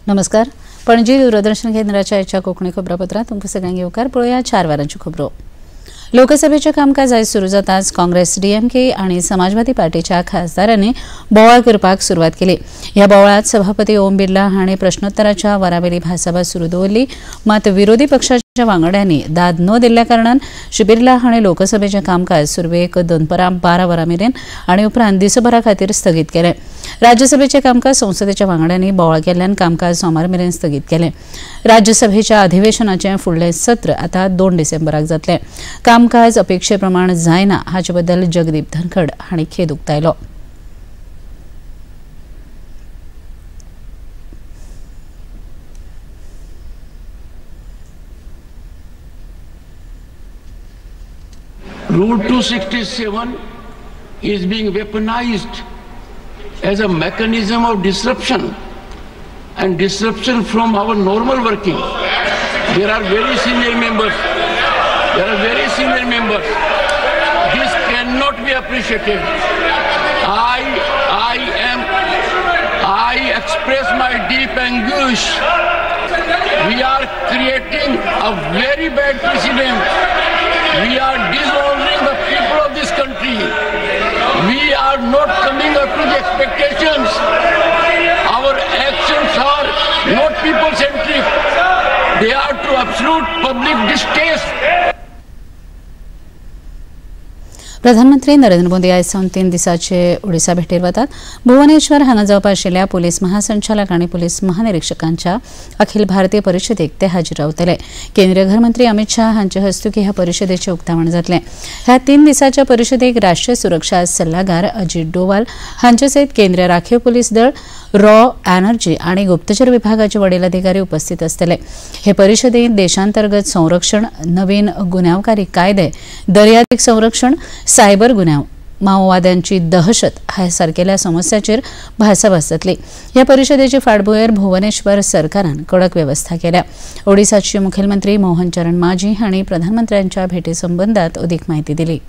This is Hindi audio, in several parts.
नमस्कार. पणजी दूरदर्शन केंद्राच्या आजच्या कोकणी खबरापत्रात तुमकां सगळ्यांक येवकार. पळोवया 4 वरांच्यो खबरो. लोकसभेचे कामकाज आयज सुरू जाताच काँग्रेस, डीएमके आणि समाजवादी पार्टीच्या खासदारांनी बोवाळ करपाक सुरवात केली. ह्या बोवाळात सभापती ओम बिर्ला हांणी प्रश्नोत्तराच्या वरावेली भासाभास सुरू दवरली. मात विरोधी पक्षाच्या वांगड्यांनी दाद न दिल्ल्या कारणान श्री बिर्ला हांणी लोकसभेचें कामकाज सुरवेक दनपारां 12 वरां मेरेन आनी उपरांत दिसभरा खातीर स्थगीत केलें. राज्यसभेचें कामकाज संसदेच्या वांगड्यांनी बोवाळ केल्ल्यान कामकाज सोमार मेरेन स्थगीत केलें. राज्यसभेच्या अधिवेशनाचें फुडलें सत्र आतां 2 डिसेंबराक जातलें. कामकाज अपेक्षे प्रमाण जायना हाचे बद्दल जगदीप धनखड हांणी खेद उक्तायलो. Rule 267 is being weaponized as a mechanism of disruption and disruption from our normal working. There are very senior members. This cannot be appreciated. I express my deep anguish. We are creating a very bad precedent. We are dishonoring the people of this country. We are not coming up to the expectations. Our actions are not people-centric. They are to absolute public distaste. प्रधानमंत्री नरेंद्र मोदी आयज सावन 3 दिसांचे ओडिशा भेटेर वतात. भुवनेश्वर हांगा जावपा आशिल्ल्या पुलीस महासंचालक आनी पुलीस महानिरीक्षकांच्या अखिल भारतीय परिशदेक ते हाजीर रावतले. केंद्रीय गृहमंत्री अमित शाह हांचे हस्तुकीं ह्या परिशदेचें उक्तावण जातलें. ह्या 3 दिसांच्या परिशदेक राष्ट्रीय सुरक्षा सल्लागार अजित डोवाल हांचे सयत केंद्रीय राखीव पुलीस दळ, रॉ, एनर्जी आनी गुप्तचर विभागाचे वडील अधिकारी उपस्थित आसतले. हे परिशदेंत देशांतर्गत संरक्षण, नवीन गुन्यांवकारी कायदे, दर्यादेग संरक्षण, सायबर गुन्यांव, माओवाद्यांची दहशत ह्या सारकेल्या समस्यांचेर भासाभास जातली. ह्या परिशदेची फाटभुंयेर भुवनेश्वर सरकारान कडक वेवस्था केल्या. ओडिशाचे मुखेलमंत्री मोहन चरण मांझी हांणी प्रधानमंत्र्यांच्या भेटे संबंदात अदीक म्हायती दिली.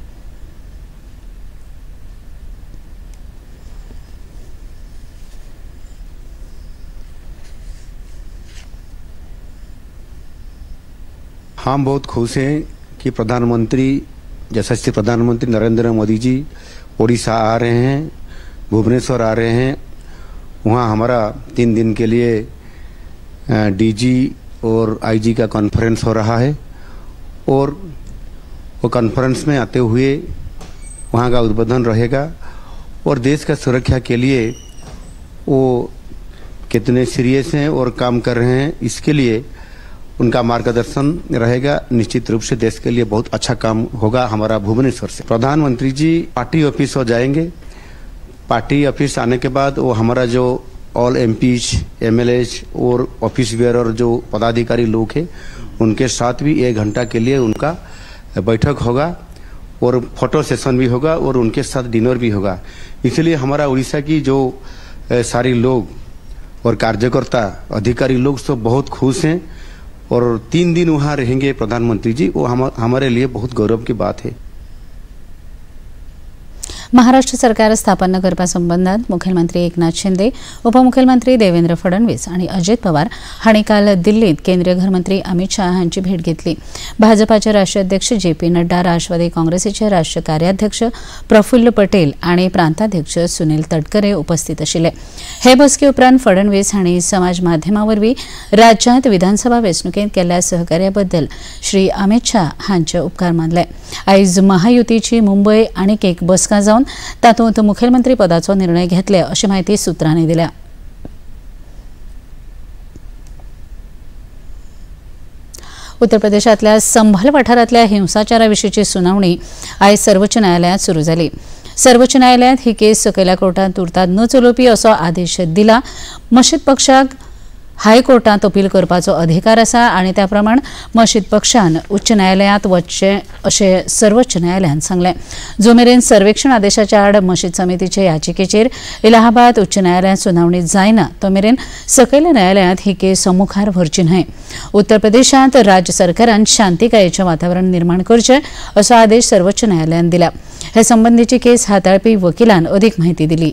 हम बहुत खुश हैं कि यशस्वी प्रधानमंत्री नरेंद्र मोदी जी ओडिशा आ रहे हैं, भुवनेश्वर आ रहे हैं. वहाँ हमारा 3 दिन के लिए डीजी और आईजी का कॉन्फ्रेंस हो रहा है और वो कॉन्फ्रेंस में आते हुए वहाँ का उद्बोधन रहेगा और देश का सुरक्षा के लिए वो कितने सीरियस हैं और काम कर रहे हैं, इसके लिए उनका मार्गदर्शन रहेगा. निश्चित रूप से देश के लिए बहुत अच्छा काम होगा हमारा भुवनेश्वर से. प्रधानमंत्री जी पार्टी ऑफिस हो जाएंगे. पार्टी ऑफिस आने के बाद वो हमारा जो ऑल एमपीज, एमएलएज और ऑफिस बेयरर जो पदाधिकारी लोग हैं उनके साथ भी 1 घंटा के लिए उनका बैठक होगा और फोटो सेशन भी होगा और उनके साथ डिनर भी होगा. इसलिए हमारा उड़ीसा की जो सारी लोग और कार्यकर्ता अधिकारी लोग सब बहुत खुश हैं और 3 दिन वहाँ रहेंगे प्रधानमंत्री जी. वो हमारे लिए बहुत गौरव की बात है. महाराष्ट्र सरकार स्थापन करपा संबंधात मुखेलमंत्री एकनाथ शिंदे, उपमुखेलमंत्री देवेंद्र फडणवीस आणि अजित पवार हांणी काल दिल्लीत केंद्रीय गृहमंत्री अमित शाह हांची भेट घेतली. भाजपाचे राष्ट्रीय अध्यक्ष जे.पी. नड्डा, राष्ट्रवादी काँग्रेसीचे राष्ट्रीय कार्याध्यक्ष प्रफुल्ल पटेल आणि प्रांताध्यक्ष सुनील तटकरे उपस्थित आशिल्ले. हे बसके उपरांत फडणवीस हांणी समाज माध्यमावरवीं राज्यांत विधानसभा वेंचणुकेंत केल्ल्या सहकार्या बद्दल श्री अमित शाह हांचे उपकार मानले. आयज महायुतीची मुंबय आनीक एक बसका जावन तातूंत मुखेलमंत्री पदाचो निर्णय घेतले अशी माहिती सुत्रांनी दिल्या. उत्तर प्रदेशातल्या संभल वाठारांतल्या हिंसाचाराविशींची सुनावणी आयज सर्वोच्च न्यायालयात सुरू जाली. सर्वोच्च न्यायालयात ही केस सकयल्या कोर्टात तुर्तास न चलोवपी असो आदेश दिला. मशीद पक्षाक हायकोर्टात अपील करपाचो अधिकार आसा आनी त्या प्रमाण मशीद पक्षान उच्च न्यायालयात वचचें अशें सर्वोच्च न्यायालयान सांगलें. जो मेरेन सर्वेक्षण आदेशाच्या आड मशीद समितीचे याचिकेचेर इलाहाबाद उच्च न्यायालयात सुनावणी जायना तो मेरेन सकयल्या न्यायालयात ही केस मुखार व्हरची न्हय. उत्तर प्रदेशांत राज्य सरकारान शांतीकायेचें वातावरण निर्माण करचें असो आदेश सर्वोच्च न्यायालयान दिला. हे संबंधीची केस हाताळपी वकिलान अदीक म्हायती दिली.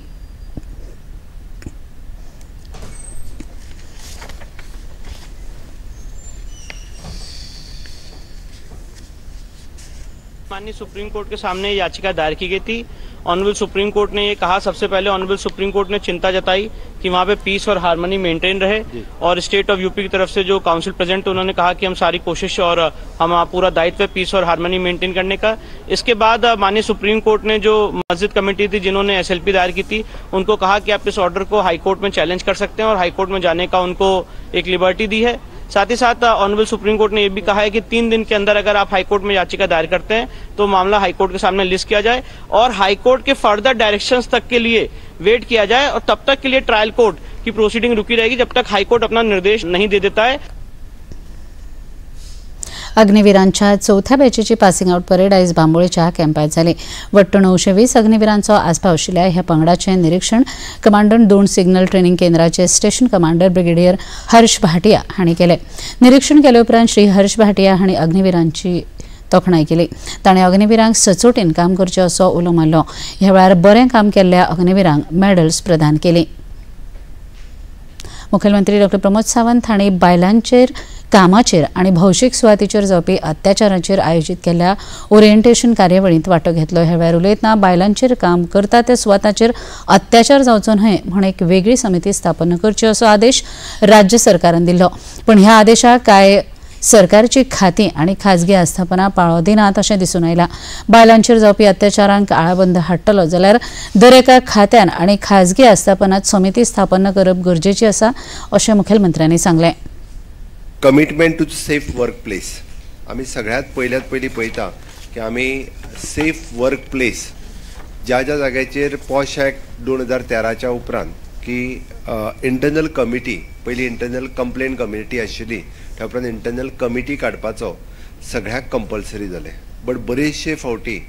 माननीय सुप्रीम कोर्ट के सामने याचिका दायर की गई थी। ऑनरेबल सुप्रीम कोर्ट ने ये कहा, सबसे पहले ऑनरेबल सुप्रीम कोर्ट ने चिंता जताई कि वहाँ पे पीस और हार्मनी मेंटेन रहे, और स्टेट ऑफ यूपी की तरफ से जो काउंसिल प्रेसिडेंट उन्होंने कहा कि हम सारी कोशिश और हम पूरा दायित्व है पीस और हार्मनी मेंटेन करने का। इसके बाद माननीय सुप्रीम कोर्ट ने जो मस्जिद कमेटी थी जिन्होंने SLP दायर की थी उनको कहा कि आप इस ऑर्डर को हाई कोर्ट में चैलेंज कर सकते हैं, और हाई कोर्ट में जाने का उनको एक लिबर्टी दी है। साथ ही साथ ऑनरेबल सुप्रीम कोर्ट ने यह भी कहा है कि 3 दिन के अंदर अगर आप हाईकोर्ट में याचिका दायर करते हैं तो मामला हाईकोर्ट के सामने लिस्ट किया जाए और हाईकोर्ट के फर्दर डायरेक्शंस तक के लिए वेट किया जाए, और तब तक के लिए ट्रायल कोर्ट की प्रोसीडिंग रुकी रहेगी जब तक हाईकोर्ट अपना निर्देश नहीं दे देता है। अग्निवीरांच्या 4थ्या बॅचेची पासिंग आउट परेड आयज बांबोळेच्या कॅम्पात जाली। वट्ट 920 अग्निवीरांचो आस्पाव आशिल्ल्या ह्या पंगडाचे निरीक्षण कमांडंट 2 सिग्नल ट्रेनिंग केंद्राचे स्टेशन कमांडर ब्रिगेडियर हर्ष भाटिया हांणी केले। निरीक्षण केले उपरांत श्री हर्ष भाटिया हांणी अग्निवीरांची तोखणाय केली। ताणें अग्निवीरांक सचोटीन काम करचें असो उलो मारलो। ह्या वेळार बरें काम केल्ल्या अग्निवीरांक मेडल्स प्रदान केली। मुखेलमंत्री डॉ प्रमोद सावंत हांणी बायलांचेर कामाचेर आनी भौशीक सुवातीचेर जावपी अत्याचारांचेर आयोजीत केल्ल्या ओरिएंटेशन कार्यावळींत वांटो घेतलो। ह्या वेळार उलयतना बायलांचेर काम करता त्या सुवातांचेर अत्याचार जावचो न्हय म्हण एक वेगळी समिती स्थापन करची असो आदेश राज्य सरकारान दिल्लो, पण ह्या आदेशाक कांय सरकारची खाती आनी खाजगी आस्थापनां पाळो दिनात अशें दिसून आयलां। बायलांचेर जावपी अत्याचारांक आळाबंद हाडटलो जाल्यार दर एका खात्यान आनी खाजगी आस्थापनांत समिती स्थापन करप गरजेची आसा अशें मुखेलमंत्र्यांनी सांगलें। Commitment to safe work place आमी सगळ्यात पयली पळयता की आमी सेफ वर्क प्लेस ज्या जाग्याचेर पॉश ॲक्ट 2013च्या उपरांत की इंटरनल कमिटी पयली इंटरनल कंप्लेंट कमिटी आशिल्ली त्या उपरांत इंटरनल कमिटी काडपाचो सगळ्याक कंपल्सरी जालें। बट बरेचशे फावटी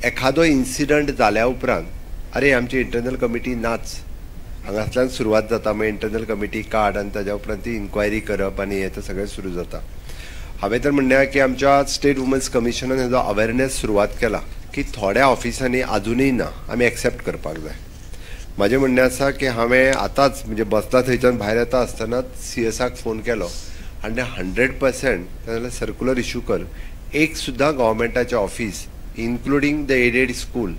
एखादो इन्सिडंट जाल्या उपरांत अरे आमची इंटरनल कमिटी नाच हांगासल्यान सुरवात जाता, मागीर इंटरनल कमिटी काड आनी ताज्या उपरांत ती इन्क्वायरी करप आनी हें सगळें सुरू जाता। हांवें तर म्हणलें की आमच्या स्टेट वुमन्स कमिशनान हेजो अवेरनेस सुरवात केला की थोड्या ऑफिसांनी आजुनूय ना, आमी एक्सेप्ट करपाक जाय। म्हाजें म्हणणें आसा की हांवें आतांच म्हणजे बसला थंयच्यान भायर येता आसतनाच CS फोन केलो आनी 100% जाल्यार सर्क्युलर इश्यू कर, एक सुद्दां गव्हर्मेंटाचें office including the aided school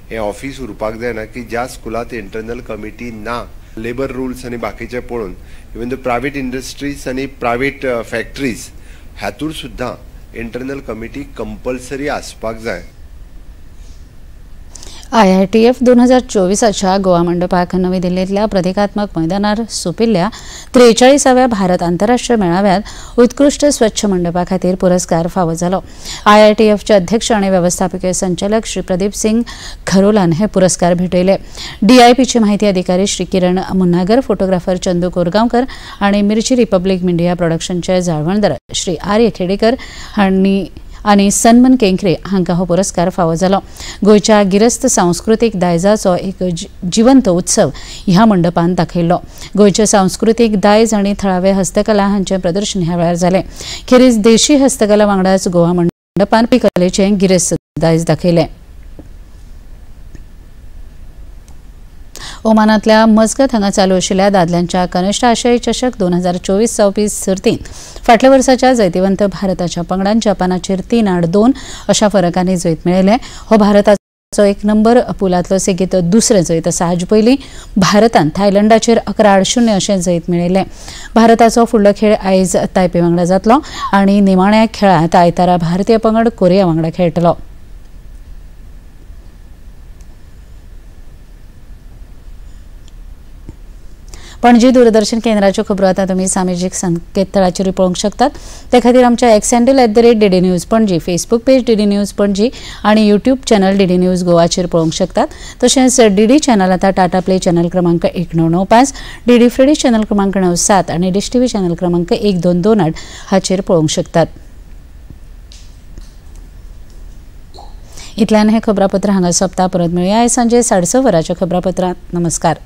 हे ऑफिस उरपाक जायना की ज्या स्कुलांत इंटरनल कमिटी ना। लेबर रुल्स आनी बाकीचे पळोवन इवन द प्रायवेट इंडस्ट्रीज आनी प्रायवेट फॅक्टरीज हातूर सुद्दां इंटरनल कमिटी कंपल्सरी आसपाक जाय। IITF 2024च्या गोवा मंडपाक नवी दिल्लीतल्या प्रतिकात्मक मैदानार सोंपिल्ल्या 43व्या भारत आंतरराष्ट्रीय मेळाव्यात उत्कृष्ट स्वच्छ मंडपा खातीर पुरस्कार फावो जालो। IITFचे अध्यक्ष आनी व्यवस्थापकीय संचालक श्री प्रदीप सिंग खरोलान हे पुरस्कार भेटयले। DIPचे माहिती अधिकारी श्री किरण मुन्नागर, फोटोग्राफर चंदू कोरगांवकर आनी मिर्ची रिपब्लिक मिडिया प्रोडक्शनचे जाळवणदार श्री आर्य खेडेकर आनी सन्मन केंकरे हांकां हो पुरस्कार फावो जालो। गोंयच्या गिरस्त सांस्कृतीक दायजाचो एक जिवंत उत्सव ह्या मंडपान दाखयल्लो। गोंयचे सांस्कृतीक दायज आनी थळावे हस्तकला हांचे प्रदर्शन ह्या वेळार जालें। खेरीज देशी हस्तकला वांगडाच गोवा मंडपान कलेचें गिरेस्त दायज दाखयलें। ओमानांतल्या मस्कत हांगा चालू आशिल्ल्या दादल्यांच्या कनिष्ठ आशियाई चषक 2024 जावपी सर्तींत फाटल्या वर्साच्या जैतिवंत भारताच्या पंगडान जपानाचेर 3-8-2 अशा फरकांनी जैत मेळयलें। हो भारताचो 1 नंबर पुलांतलो सेगीत दुसरें जैत आसा। हाजे पयलीं भारतान थायलंडाचेर 11-0 अशें जैत मेळयलें। भारताचो फुडलो खेळ आयज तायपे वांगडा जातलो आनी निमाण्या खेळांत आयतारा भारतीय पंगड कोरिया वांगडा खेळटलो। पणजी दूरदर्शन केंद्राच्यो खबरो आतां तुमी सामाजीक संकेतथळाचेर पळोवंक शकतात। ते खातीर आमच्या x handle @DD news Panaji, Facebook page DD news Panaji आनी यूट्यूब चॅनल DD न्यूज गोवाचेर पळोवंक शकतात। तशेंच DD चॅनल आतां टाटा प्ले चॅनल क्रमांक 1995, DD फ्रीडी चॅनल क्रमांक 97 आनी डिश TV चॅनल क्रमांक 1228 हाचेर पळोवंक शकतात। इतल्यान हे खबरापत्र हांगा सोंपता। परत मेळुया आयज सांजे 6:30 वरांच्या खबरापत्रांत। नमस्कार।